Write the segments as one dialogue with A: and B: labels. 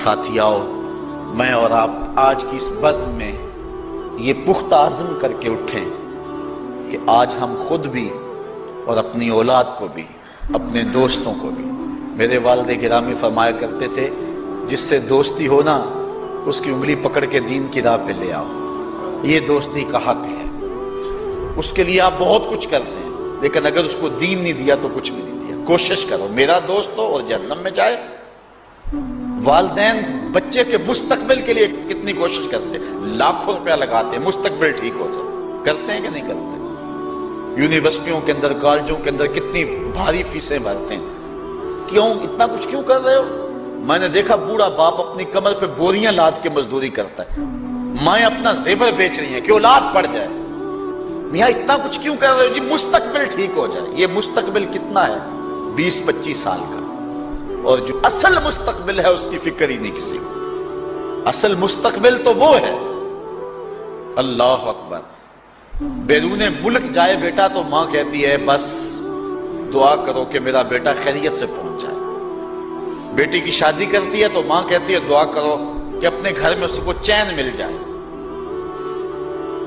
A: ساتھیاؤ، میں اور آپ آج کی اس بزم میں یہ پختہ عزم کر کے اٹھیں کہ آج ہم خود بھی اور اپنی اولاد کو بھی، اپنے دوستوں کو بھی، میرے والد گرامی فرمایا کرتے تھے جس سے دوستی ہو نا اس کی انگلی پکڑ کے دین کی راہ پہ لے آؤ، یہ دوستی کا حق ہے۔ اس کے لیے آپ بہت کچھ کرتے ہیں لیکن اگر اس کو دین نہیں دیا تو کچھ بھی نہیں دیا۔ کوشش کرو میرا دوست ہو اور جہنم میں جائے۔ والدین بچے کے مستقبل کے لیے کتنی کوشش کرتے ہیں، لاکھوں روپیہ لگاتے ہیں مستقبل ٹھیک ہو جائے، کرتے ہیں کہ نہیں کرتے؟ یونیورسٹیوں کے اندر، کالجوں کے اندر کتنی بھاری فیسیں بھرتے ہیں، کیوں اتنا کچھ کیوں کر رہے ہو؟ میں نے دیکھا بوڑھا باپ اپنی کمر پہ بوریاں لاد کے مزدوری کرتا ہے، مائیں اپنا زیور بیچ رہی ہیں کہ اولاد پڑ جائے۔ میاں اتنا کچھ کیوں کر رہے ہو؟ جی مستقبل ٹھیک ہو جائے۔ یہ مستقبل کتنا ہے؟ 20-25 سال کا، اور جو اصل مستقبل ہے اس کی فکر ہی نہیں کسی کو۔ اصل مستقبل تو وہ ہے، اللہ اکبر، بیرون ملک جائے بیٹا تو ماں کہتی ہے بس دعا کرو کہ میرا بیٹا خیریت سے پہنچ جائے۔ بیٹی کی شادی کرتی ہے تو ماں کہتی ہے دعا کرو کہ اپنے گھر میں اس کو چین مل جائے۔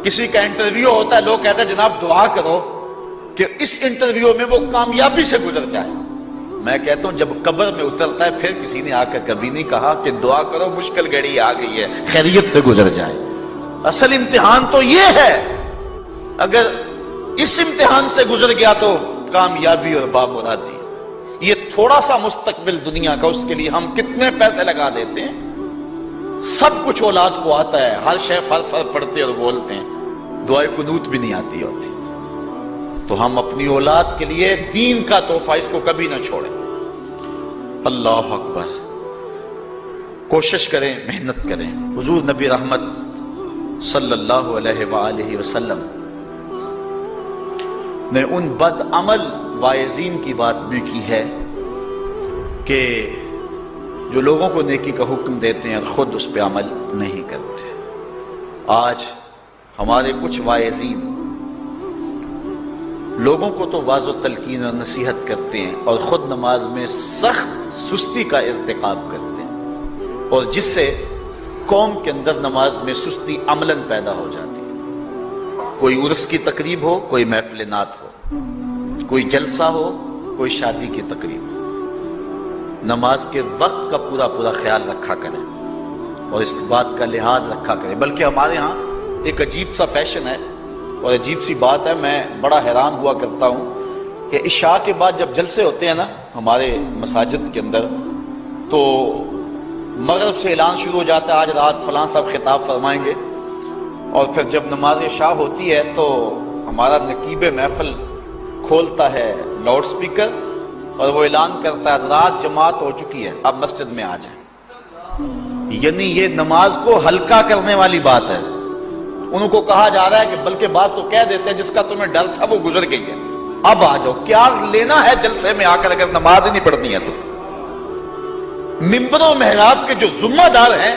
A: کسی کا انٹرویو ہوتا ہے، لوگ کہتے ہیں جناب دعا کرو کہ اس انٹرویو میں وہ کامیابی سے گزر جائے۔ میں کہتا ہوں جب قبر میں اترتا ہے پھر کسی نے آ کر کبھی نہیں کہا کہ دعا کرو مشکل گھڑی آ گئی ہے خیریت سے گزر جائے۔ اصل امتحان تو یہ ہے، اگر اس امتحان سے گزر گیا تو کامیابی اور بامرادی۔ یہ تھوڑا سا مستقبل دنیا کا، اس کے لیے ہم کتنے پیسے لگا دیتے ہیں۔ سب کچھ اولاد کو آتا ہے، ہر شے فر فر پڑھتے اور بولتے ہیں، دعائے قنوت بھی نہیں آتی ہوتی۔ تو ہم اپنی اولاد کے لیے دین کا تحفہ اس کو کبھی نہ چھوڑیں۔ اللہ اکبر، کوشش کریں، محنت کریں۔ حضور نبی رحمت صلی اللہ علیہ وآلہ وسلم نے ان بد عمل واعظین کی بات بھی کی ہے کہ جو لوگوں کو نیکی کا حکم دیتے ہیں اور خود اس پہ عمل نہیں کرتے۔ آج ہمارے کچھ واعظین لوگوں کو تو واعظ و تلقین اور نصیحت کرتے ہیں اور خود نماز میں سخت سستی کا ارتکاب کرتے ہیں، اور جس سے قوم کے اندر نماز میں سستی عملاً پیدا ہو جاتی ہے۔ کوئی عرس کی تقریب ہو، کوئی محفل نعت ہو، کوئی جلسہ ہو، کوئی شادی کی تقریب ہو، نماز کے وقت کا پورا خیال رکھا کریں اور اس بات کا لحاظ رکھا کریں۔ بلکہ ہمارے ہاں ایک عجیب سا فیشن ہے اور عجیب سی بات ہے، میں بڑا حیران ہوا کرتا ہوں کہ عشاء کے بعد جب جلسے ہوتے ہیں نا ہمارے مساجد کے اندر، تو مغرب سے اعلان شروع ہو جاتا ہے آج رات فلاں صاحب خطاب فرمائیں گے، اور پھر جب نماز عشاء ہوتی ہے تو ہمارا نقیب محفل کھولتا ہے لاؤڈ سپیکر اور وہ اعلان کرتا ہے حضرات جماعت ہو چکی ہے، اب مسجد میں آ جائیں۔ یعنی یہ نماز کو ہلکا کرنے والی بات ہے۔ ان کو کہا جا رہا ہے کہ بلکہ بعض تو کہہ دیتے ہیں جس کا تمہیں ڈر تھا وہ گزر گئی ہے، اب آ جاؤ، کیا لینا ہے جلسے میں آ کر اگر نماز ہی نہیں پڑھنی ہے تو۔ ممبر و محراب کے جو ذمہ دار ہیں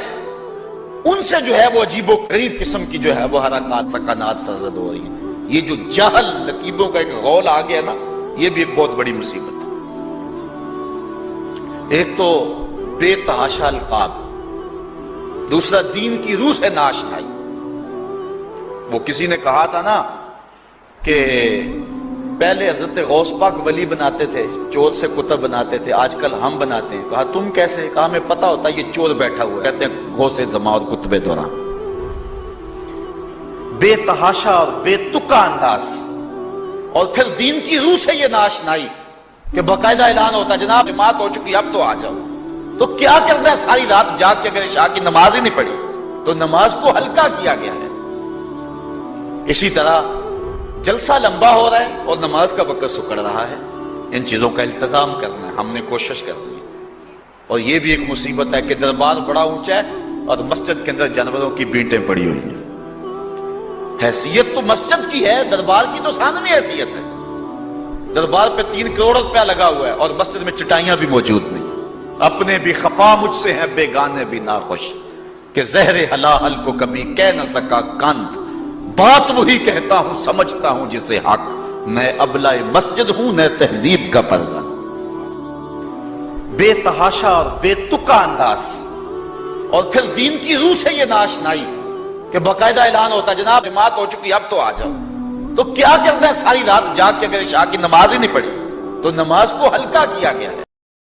A: ان سے جو ہے وہ عجیب و غریب قسم کی جو ہے وہ حرکات سکنات سرزد ہو رہی ہیں۔ یہ جو جہل نقیبوں کا ایک غول آ گیا نا، یہ بھی ایک بہت بڑی مصیبت ہے۔ ایک تو بے تحاشا القاب، دوسرا دین کی روح سے ناشنائی۔ وہ کسی نے کہا تھا نا کہ پہلے حضرت غوث پاک ولی بناتے تھے، چور سے کتب بناتے تھے، آج کل ہم بناتے ہیں۔ کہا تم کیسے؟ کہا ہمیں پتا ہوتا ہے یہ چور بیٹھا ہوا ہے، کہتے ہیں غوث زمان اور کتب دوران۔ بے تحاشا اور بے تکا انداز، اور پھر دین کی روح سے یہ ناشنائی کہ باقاعدہ اعلان ہوتا ہے جناب جماعت ہو چکی اب تو آ جاؤ۔ تو کیا کرنا ہے؟ ساری رات جاگ کے اگر عشاء کی نماز ہی نہیں پڑھی تو نماز کو ہلکا کیا گیا ہے۔ اسی طرح جلسہ لمبا ہو رہا ہے اور نماز کا وقت سکڑ رہا ہے۔ ان چیزوں کا التزام کرنا ہے، ہم نے کوشش کرنی ہے۔ اور یہ بھی ایک مصیبت ہے کہ دربار بڑا اونچا ہے اور مسجد کے اندر جانوروں کی بینٹیں پڑی ہوئی ہیں۔ حیثیت تو مسجد کی ہے، دربار کی تو ثانوی حیثیت ہے۔ دربار پہ 3 کروڑ روپیہ لگا ہوا ہے اور مسجد میں چٹائیاں بھی موجود نہیں۔ اپنے بھی خفا مجھ سے ہیں، بیگانے بھی ناخوش، کہ زہر حلال کو کبھی کہہ نہ سکا کند، بات وہی کہتا ہوں سمجھتا ہوں جسے حق، میں ابلہ مسجد ہوں نہ تہذیب کا فرزند۔ بے تحاشا اور بے تکا انداز اور پھر دین کی روح سے یہ ناشنائی کہ باقاعدہ اعلان ہوتا جناب جماعت ہو چکی اب تو آ جاؤ. تو کیا کرنا ہے ساری رات جاگ کے اگر عشاء کی نماز ہی نہیں پڑھی تو نماز کو ہلکا کیا گیا ہے.